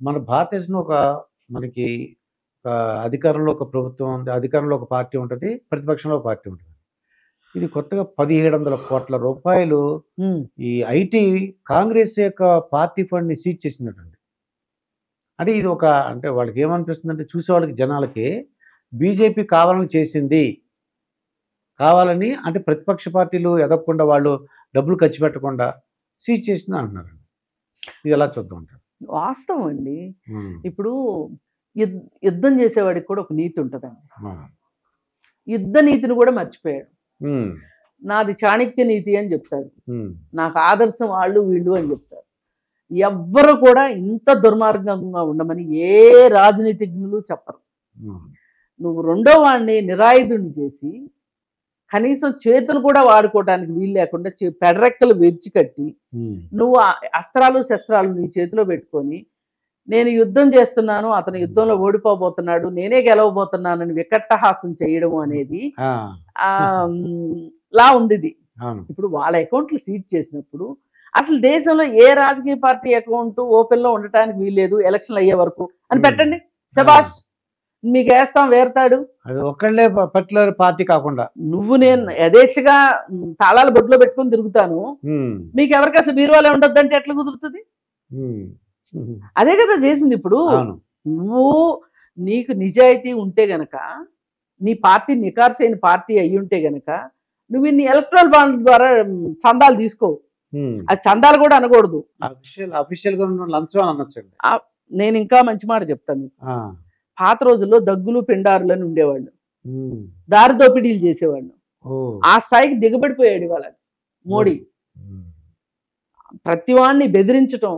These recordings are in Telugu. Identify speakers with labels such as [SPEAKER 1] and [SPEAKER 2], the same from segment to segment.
[SPEAKER 1] మన భారతదేశంలో మనకి ఒక అధికారంలో ఒక ప్రభుత్వం ఉంది. అధికారంలో ఒక పార్టీ ఉంటది. ప్రతిపక్షంలో ఒక పార్టీ ఉంటది. ఇది కొత్తగా రూ. 1700
[SPEAKER 2] హ్మ్.
[SPEAKER 1] ఈ ఐటీ కాంగ్రెస్ యొక్క పార్టీ ఫండ్‌ని సీజ్ చేసిందటండి. అంటే ఇది అంటే వాళ్ళకేమనిపిస్తుందంటే చూసేవాళ్ళకి జనాలకి బీజేపీ కావాలని చేసింది. కావాలని అంటే ప్రతిపక్ష పార్టీలు ఎదగకుండా వాళ్ళు డబ్బులు ఖర్చు పెట్టకుండా సీజ్ చేసింది అంటున్నారండి. ఇది ఎలా చూద్దాం అంటారు?
[SPEAKER 2] వాస్తవం అండి.
[SPEAKER 1] హ్మ్.
[SPEAKER 2] ఇప్పుడు యుద్ధం చేసేవాడికి కూడా ఒక నీతి ఉంటదండి.
[SPEAKER 1] ఆ!
[SPEAKER 2] యుద్ధ నీతిని కూడా మర్చిపోయాడు.
[SPEAKER 1] హ్మ్.
[SPEAKER 2] నాది చాణక్య నీతి అని చెప్తాడు.
[SPEAKER 1] హ్మ్.
[SPEAKER 2] నాకు ఆదర్శం వాళ్ళు వీళ్ళు అని చెప్తారు. ఎవ్వరు కూడా ఇంత దుర్మార్గంగా ఉండమని ఏ రాజనీతిజ్ఞులు చెప్పరు.
[SPEAKER 1] హ్మ్.
[SPEAKER 2] నువ్వు రెండో వాడిని నిరాయుధుడిని చేసి కనీసం చేతులు కూడా వాడుకోవడానికి వీలు లేకుండా పెడరెక్కలు విరిచికట్టి
[SPEAKER 1] హ్మ్.
[SPEAKER 2] నువ్వు అస్త్రాలు శస్త్రాలు నీ చేతిలో పెట్టుకొని నేను యుద్ధం చేస్తున్నాను, అతను యుద్ధంలో ఓడిపోబోతున్నాడు, నేనే గెలవబోతున్నానని వికట్టహాసం చేయడం అనేది
[SPEAKER 1] ఆ!
[SPEAKER 2] లా ఉంది ఇది.
[SPEAKER 1] అవును.
[SPEAKER 2] ఇప్పుడు వాళ్ళ అకౌంట్లు సీజ్ చేసినప్పుడు అసలు దేశంలో ఏ రాజకీయ పార్టీ అకౌంట్ ఓపెన్లో ఉండటానికి వీల్లేదు ఎలక్షన్లు అయ్యే వరకు అని పెట్టండి. శబాష్, మీకు వేస్తాం వేరతాడు.
[SPEAKER 1] అది ఒక్కళ్ళే పర్టికులర్ పార్టీ కాకుండా
[SPEAKER 2] నువ్వు నేను యథేచ్ఛగా తాళాలు బొడ్లో పెట్టుకొని తిరుగుతాను, మీకు ఎవరికి అసలు బీరువాలో ఉండొద్దంటే ఎట్లా కుదురుతుంది? అదే కదా చేసింది. ఇప్పుడు నువ్వు నీకు నిజాయితీ ఉంటే గనక, నీ పార్టీ నికార్సైన పార్టీ అయ్యి ఉంటే గనక నువ్వు ఇన్ని ఎలక్ట్రల్ బాండ్ల ద్వారా చందాలు తీసుకో. అది చందాలు కూడా అనకూడదు,
[SPEAKER 1] అఫీషియల్ గా లంచం అని అనొచ్చండి.
[SPEAKER 2] నేను ఇంకా మంచి మాట చెప్తాను. పాత రోజుల్లో దగ్గులు పిండారులు అని ఉండేవాళ్ళు, దారి దోపిడీలు చేసేవాళ్ళు. ఆ స్థాయికి దిగబడిపోయాడు ఇవాళ మోడీ. ప్రతివాడిని బెదిరించటం,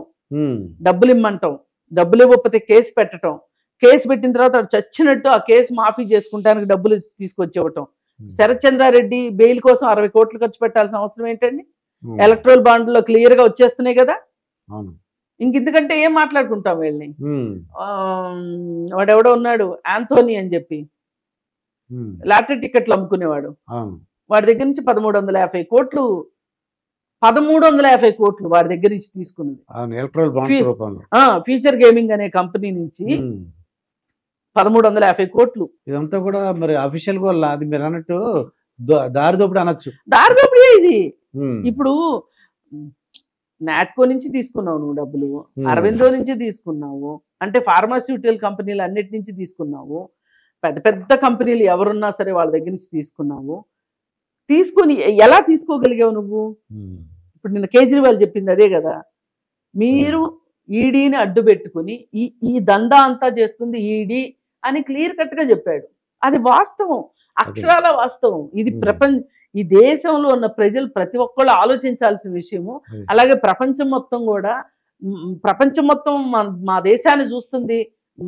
[SPEAKER 2] డబ్బులు ఇమ్మంటాం, డబ్బులు ఇవ్వకపోతే కేసు పెట్టడం, కేసు పెట్టిన తర్వాత చచ్చినట్టు ఆ కేసు మాఫీ చేసుకుంటానికి డబ్బులు తీసుకొచ్చేవటం. శరత్చంద్రారెడ్డి బెయిల్ కోసం 60 కోట్లు ఖర్చు పెట్టాల్సిన అవసరం ఏంటండి? ఎలక్ట్రల్ బాండ్లో క్లియర్ గా వచ్చేస్తున్నాయి కదా. ఇంకెందుకంటే ఏం మాట్లాడుకుంటాం వీళ్ళని. వాడెవడో ఉన్నాడు ఆంథోనీ అని చెప్పి, లాటరీ టికెట్లు అమ్ముకునేవాడు. వాడి దగ్గర నుంచి 1350 కోట్లు 1350 కోట్లు వాడి దగ్గర నుంచి తీసుకున్నది ఫ్యూచర్ గేమింగ్ అనే కంపెనీ నుంచి 1350 కోట్లు.
[SPEAKER 1] ఇదంతా కూడా మరి అఫీషియల్ గా అది మీరు అన్నట్టు దారిదోపిడి అనొచ్చు.
[SPEAKER 2] దారిదోపిడి ఇది. ఇప్పుడు నాట్కో నుంచి తీసుకున్నావు నువ్వు డబ్బులు, అరవిందో నుంచి తీసుకున్నావు, అంటే ఫార్మాస్యూటికల్ కంపెనీలు అన్నిటి నుంచి తీసుకున్నావు, పెద్ద పెద్ద కంపెనీలు ఎవరున్నా సరే వాళ్ళ దగ్గర నుంచి తీసుకున్నావు. తీసుకుని ఎలా తీసుకోగలిగావు నువ్వు? ఇప్పుడు నిన్న కేజ్రీవాల్ చెప్పింది అదే కదా. మీరు ఈడీని అడ్డు పెట్టుకుని ఈ దందా అంతా చేస్తుంది ఈడీ అని క్లియర్ కట్ గా చెప్పాడు. అది వాస్తవం, అక్షరాల వాస్తవం. ఇది ఈ దేశంలో ఉన్న ప్రజలు ప్రతి ఒక్కళ్ళు ఆలోచించాల్సిన విషయము. అలాగే ప్రపంచం మొత్తం కూడా, ప్రపంచం మొత్తం మా దేశాన్ని చూస్తుంది,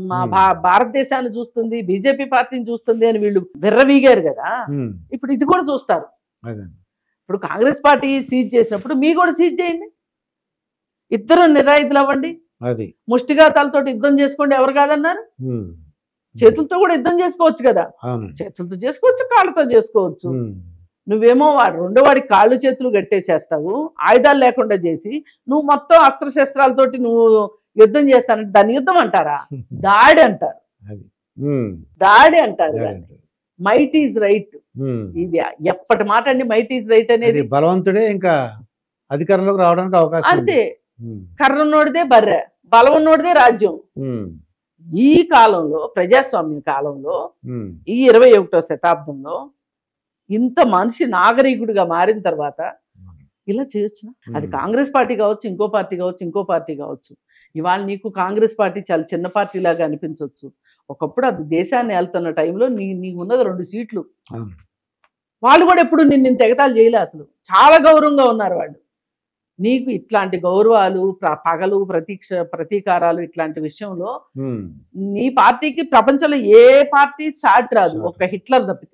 [SPEAKER 2] మా భారతదేశాన్ని చూస్తుంది, బీజేపీ పార్టీని చూస్తుంది అని వీళ్ళు విర్రవీగారు కదా. ఇప్పుడు ఇది కూడా చూస్తారు. ఇప్పుడు కాంగ్రెస్ పార్టీ సీజ్ చేసినప్పుడు మీ కూడా సీజ్ చేయండి, ఇద్దరు నిరాయుధులు అవ్వండి, ముష్టిఘాతాలతో యుద్ధం చేసుకోండి. ఎవరు కాదన్నారు? చేతులతో కూడా యుద్ధం చేసుకోవచ్చు కదా. చేతులతో చేసుకోవచ్చు, కాళ్ళతో చేసుకోవచ్చు. నువ్వేమో రెండో వాడికి కాళ్ళు చేతులు కట్టేసేస్తావు, ఆయుధాలు లేకుండా చేసి నువ్వు మొత్తం అస్త్రశస్త్రాలతోటి నువ్వు యుద్ధం చేస్తానంటే దాన్ని యుద్ధం అంటారా? దాడి అంటారు, దాడి అంటారు. Might is right. ఇది ఎప్పటి మాట అండి, మైట్ ఈజ్ రైట్ అనేది.
[SPEAKER 1] బలవంతుడే ఇంకా అధికారంలోకి రావడానికి అవకాశం
[SPEAKER 2] అంతే. కర్ర ఉన్నోడిదే బర్రె, బలం ఉన్నోడిదే రాజ్యం. ఈ కాలంలో, ప్రజాస్వామ్య కాలంలో, ఈ 21వ శతాబ్దంలో ఇంత మనిషి నాగరికుడిగా మారిన తర్వాత ఇలా చేయొచ్చునా? అది కాంగ్రెస్ పార్టీ కావచ్చు, ఇంకో పార్టీ కావచ్చు, ఇంకో పార్టీ కావచ్చు. ఇవాళ నీకు కాంగ్రెస్ పార్టీ చాలా చిన్న పార్టీ లాగా అనిపించవచ్చు. ఒకప్పుడు అది దేశాన్ని వెళ్తున్న టైంలో నీకు ఉన్నది 2 సీట్లు. వాళ్ళు కూడా ఎప్పుడు నిన్ను తెగతాలు చేయలే, అసలు చాలా గౌరవంగా ఉన్నారు వాళ్ళు. నీకు ఇట్లాంటి గౌరవాలు, పగలు, ప్రతీకారాలు ఇట్లాంటి విషయంలో నీ పార్టీకి ప్రపంచంలో ఏ పార్టీ సాటి రాదు, ఒక హిట్లర్ తప్పితే.